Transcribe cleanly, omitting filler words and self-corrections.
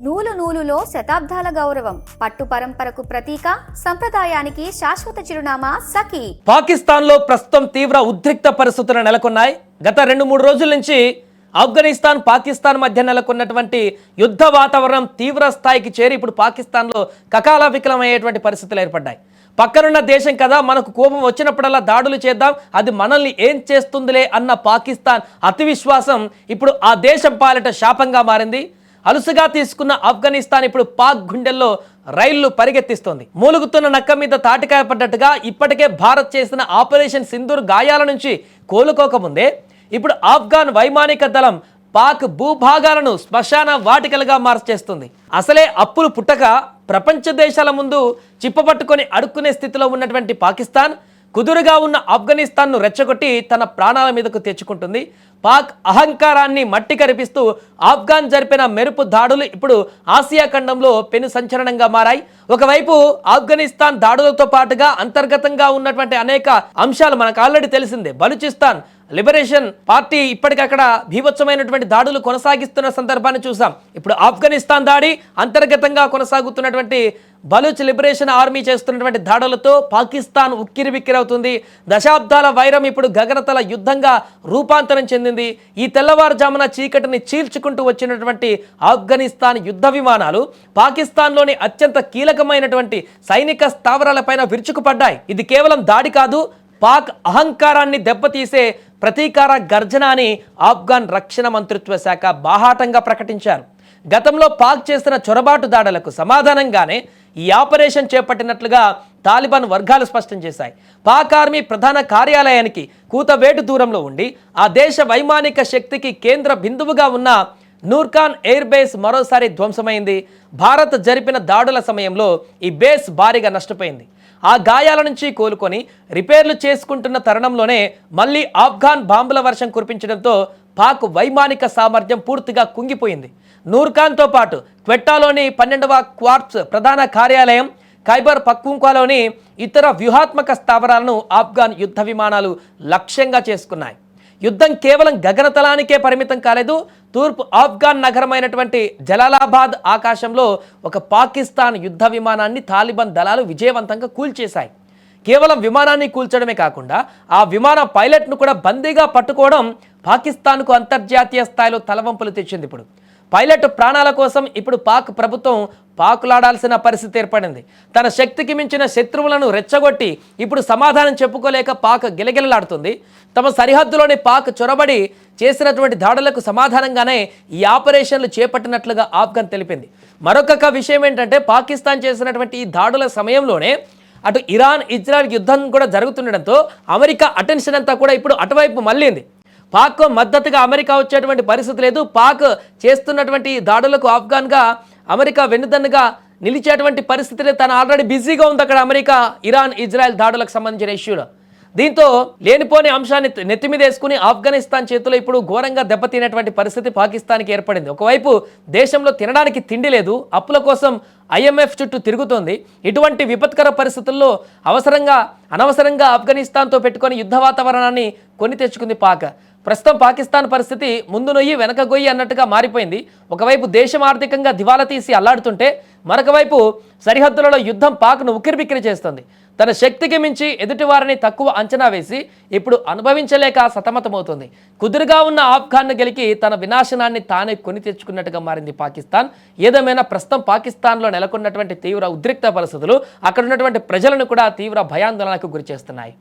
నూలు నూలులో శతాబ్దాల గౌరవం, పట్టు పరంపరకు ప్రతీక, సంప్రదాయానికి శాశ్వత చిరునామా సఖీ. పాకిస్తాన్లో ప్రస్తుతం తీవ్ర ఉద్రిక్త పరిస్థితులు నెలకొన్నాయి. గత 2-3 రోజుల నుంచి ఆఫ్ఘనిస్తాన్ పాకిస్తాన్ మధ్య నెలకొన్నటువంటి యుద్ధ వాతావరణం తీవ్ర స్థాయికి చేరి ఇప్పుడు పాకిస్తాన్లో కకాలవికలమయ్యేటువంటి పరిస్థితులు ఏర్పడ్డాయి. పక్కనున్న దేశం కదా, మనకు కోపం వచ్చినప్పుడల్లా దాడులు చేద్దాం, అది మనల్ని ఏం చేస్తుందిలే అన్న పాకిస్తాన్ అతి విశ్వాసం ఇప్పుడు ఆ దేశం పాలిట శాపంగా మారింది. అలుసుగా తీసుకున్న ఆఫ్ఘనిస్తాన్ ఇప్పుడు పాక్ గుండెల్లో రైళ్లు పరిగెత్తిస్తోంది. మూలుగుతున్న నక్క మీద తాటికాయ పడ్డట్టుగా ఇప్పటికే భారత్ చేసిన ఆపరేషన్ సింధూర్ గాయాల నుంచి కోలుకోకముందే ఇప్పుడు ఆఫ్ఘాన్ వైమానిక దళం పాక్ భూభాగాలను శ్మశాన వాటికలుగా మార్చేస్తుంది. అసలే అప్పులు పుట్టక ప్రపంచ దేశాల ముందు చిప్పపట్టుకొని అడుక్కునే స్థితిలో ఉన్నటువంటి పాకిస్తాన్ కుదురుగా ఉన్న ఆఫ్ఘనిస్తాన్ను రెచ్చగొట్టి తన ప్రాణాల మీదకు తెచ్చుకుంటుంది. పాక్ అహంకారాన్ని మట్టి కరిపిస్తూ ఆఫ్ఘాన్ జరిపిన మెరుపు దాడులు ఇప్పుడు ఆసియా ఖండంలో పెను సంచలనంగా మారాయి. ఒకవైపు ఆఫ్ఘనిస్తాన్ దాడులతో పాటుగా అంతర్గతంగా ఉన్నటువంటి అనేక అంశాలు మనకు ఆల్రెడీ తెలిసిందే. బలూచిస్తాన్ లిబరేషన్ పార్టీ ఇప్పటికక్కడ భీభత్సమైనటువంటి దాడులు కొనసాగిస్తున్న సందర్భాన్ని చూసాం. ఇప్పుడు ఆఫ్ఘనిస్తాన్ దాడి, అంతర్గతంగా కొనసాగుతున్నటువంటి బలూచ్ లిబరేషన్ ఆర్మీ చేస్తున్నటువంటి దాడులతో పాకిస్తాన్ ఉక్కిరిబిక్కిరవుతుంది. దశాబ్దాల వైరం ఇప్పుడు గగనతల యుద్ధంగా రూపాంతరం చెందింది. ఈ తెల్లవారుజామున చీకటిని చీల్చుకుంటూ వచ్చినటువంటి ఆఫ్ఘనిస్తాన్ యుద్ధ విమానాలు పాకిస్తాన్లోని అత్యంత కీలకమైనటువంటి సైనిక స్థావరాలపైన విరుచుకుపడ్డాయి. ఇది కేవలం దాడి కాదు, పాక్ అహంకారాన్ని దెబ్బతీసే ప్రతీకార గర్జన అని ఆఫ్ఘాన్ రక్షణ మంత్రిత్వ శాఖ బాహాటంగా ప్రకటించారు. గతంలో పాక్ చేసిన చొరబాటు దాడులకు సమాధానంగానే ఈ ఆపరేషన్ చేపట్టినట్లుగా తాలిబాన్ వర్గాలు స్పష్టం చేశాయి. పాక్ ఆర్మీ ప్రధాన కార్యాలయానికి కూతవేటు దూరంలో ఉండి ఆ దేశ వైమానిక శక్తికి కేంద్ర బిందువుగా ఉన్న నూర్ఖాన్ ఎయిర్ బేస్ మరోసారి ధ్వంసమైంది. భారత్ జరిపిన దాడుల సమయంలో ఈ బేస్ భారీగా నష్టపోయింది. ఆ గాయాల నుంచి కోలుకొని రిపేర్లు చేసుకుంటున్న తరుణంలోనే మళ్ళీ ఆఫ్ఘాన్ బాంబుల వర్షం కురిపించడంతో పాక్ వైమానిక సామర్థ్యం పూర్తిగా కుంగిపోయింది. నూర్ఖాన్తో పాటు క్వెట్టాలోని 12వ క్వార్ట్స్ ప్రధాన కార్యాలయం, ఖైబర్ పఖ్తూన్ఖ్వాలోని ఇతర వ్యూహాత్మక స్థావరాలను ఆఫ్ఘాన్ యుద్ధ విమానాలు లక్ష్యంగా చేసుకున్నాయి. యుద్ధం కేవలం గగనతలానికే పరిమితం కాలేదు. తూర్పు ఆఫ్ఘాన్ నగరమైనటువంటి జలాలాబాద్ ఆకాశంలో ఒక పాకిస్తాన్ యుద్ధ విమానాన్ని తాలిబాన్ దళాలు విజయవంతంగా కూల్చేశాయి. కేవలం విమానాన్ని కూల్చడమే కాకుండా ఆ విమాన పైలట్ను కూడా బందీగా పట్టుకోవడం పాకిస్తాన్కు అంతర్జాతీయ స్థాయిలో తలవంపులు తెచ్చింది. ఇప్పుడు పైలట్ ప్రాణాల కోసం ఇప్పుడు పాక్ ప్రభుత్వం పాకులాడాల్సిన పరిస్థితి ఏర్పడింది. తన శక్తికి మించిన శత్రువులను రెచ్చగొట్టి ఇప్పుడు సమాధానం చెప్పుకోలేక పాక్ గిలగిలలాడుతుంది. తమ సరిహద్దులోని పాక్ చొరబడి చేసినటువంటి దాడులకు సమాధానంగానే ఈ ఆపరేషన్లు చేపట్టినట్లుగా ఆఫ్ఘన్ తెలిపింది. మరొక విషయం ఏంటంటే, పాకిస్తాన్ చేసినటువంటి ఈ దాడుల సమయంలోనే అటు ఇరాన్ ఇజ్రాయెల్ యుద్ధం కూడా జరుగుతుండడంతో అమెరికా అటెన్షన్ అంతా కూడా ఇప్పుడు అటువైపు మళ్ళీంది. పాక్ మద్దతుగా అమెరికా వచ్చేటువంటి పరిస్థితి లేదు. పాక్ చేస్తున్నటువంటి దాడులకు ఆఫ్ఘన్గా అమెరికా వెన్నుదన్నుగా నిలిచేటువంటి పరిస్థితిని తను ఆల్రెడీ బిజీగా ఉంది అక్కడ అమెరికా ఇరాన్ ఇజ్రాయెల్ దాడులకు సంబంధించిన ఇష్యూలో. దీంతో లేనిపోని అంశాన్ని నెత్తిమీద వేసుకుని ఆఫ్ఘనిస్తాన్ చేతిలో ఇప్పుడు ఘోరంగా దెబ్బతినేటువంటి పరిస్థితి పాకిస్తాన్కి ఏర్పడింది. ఒకవైపు దేశంలో తినడానికి తిండి లేదు, అప్పుల కోసం IMF చుట్టూ తిరుగుతోంది. ఇటువంటి విపత్కర పరిస్థితుల్లో అనవసరంగా ఆఫ్ఘనిస్తాన్తో పెట్టుకొని యుద్ధ వాతావరణాన్ని కొని తెచ్చుకుంది పాక్. ప్రస్తుతం పాకిస్తాన్ పరిస్థితి ముందు నొయ్యి వెనక గొయ్యి అన్నట్టుగా మారిపోయింది. ఒకవైపు దేశం ఆర్థికంగా దివాలా తీసి అల్లాడుతుంటే మరొక వైపు సరిహద్దులలో యుద్ధం పాక్ను ఉక్కిరిబిక్కిరి చేస్తుంది. తన శక్తికి మించి ఎదుటివారిని తక్కువ అంచనా వేసి ఇప్పుడు అనుభవించలేక సతమతమవుతుంది. కుదురుగా ఉన్న ఆఫ్ఘాన్ను గెలికి తన వినాశనాన్ని తానే కొని తెచ్చుకున్నట్టుగా మారింది పాకిస్తాన్. ఏదేమైనా ప్రస్తుతం పాకిస్తాన్లో నెలకొన్నటువంటి తీవ్ర ఉద్రిక్త పరిస్థితులు అక్కడ ఉన్నటువంటి ప్రజలను కూడా తీవ్ర భయాందోళనకు గురి చేస్తున్నాయి.